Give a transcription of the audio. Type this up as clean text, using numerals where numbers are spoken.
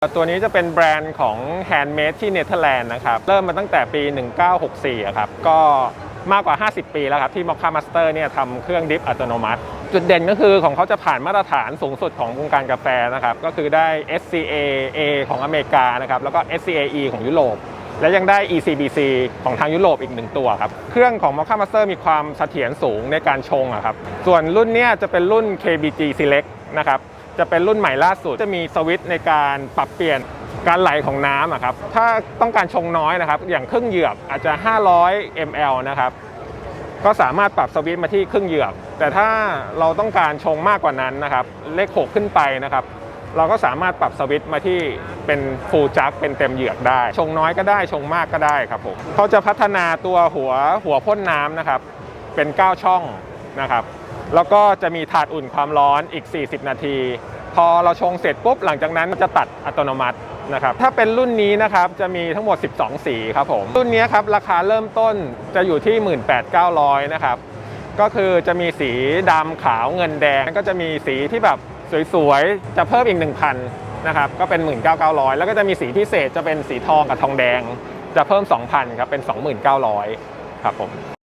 ตัวนี้จะเป็นแบรนด์ของ Handmade ที่เนเธอร์แลนด์นะครับเริ่มมาตั้งแต่ปี 1964 ครับก็มากกว่า 50 ปีแล้วครับที่ Mocha Master เนี่ยทำเครื่องดริปอัตโนมัติจุดเด่นก็คือของเขาจะผ่านมาตรฐานสูงสุดของวงการกาแฟนะครับก็คือได้ SCA A ของอเมริกานะครับแล้วก็ SCA E ของยุโรปและยังได้ ECBC ของทางยุโรปอีก1ตัวครับเครื่องของ Mocha Master มีความเสถียรสูงในการชงครับส่วนรุ่นนี้จะเป็นรุ่น KBG Select นะครับจะเป็นรุ่นใหม่ล่าสุดจะมีสวิตช์ในการปรับเปลี่ยนการไหลของน้ำครับถ้าต้องการชงน้อยนะครับอย่างครึ่งเหยือกอาจจะ500 ml นะครับก็สามารถปรับสวิตช์มาที่ครึ่งเหยือกแต่ถ้าเราต้องการชงมากกว่านั้นนะครับเลข6ขึ้นไปนะครับเราก็สามารถปรับสวิตช์มาที่เป็นฟูลจักเป็นเต็มเหยือกได้ชงน้อยก็ได้ชงมากก็ได้ครับผมเขาจะพัฒนาตัวหัวพ่นน้ำนะครับเป็น9ช่องนะครับแล้วก็จะมีถาดอุ่นความร้อนอีก40นาทีพอเราชงเสร็จปุ๊บหลังจากนั้นจะตัดอัตโนมัตินะครับถ้าเป็นรุ่นนี้นะครับจะมีทั้งหมด12สีครับผมรุ่นนี้ครับราคาเริ่มต้นจะอยู่ที่ 18,900 นะครับก็คือจะมีสีดำขาวเงินแดงก็จะมีสีที่แบบสวยๆจะเพิ่มอีก 1,000 นะครับก็เป็น 19,900 แล้วก็จะมีสีพิเศษจะเป็นสีทองกับทองแดงจะเพิ่ม 2,000 ครับเป็น 29,000 ครับผม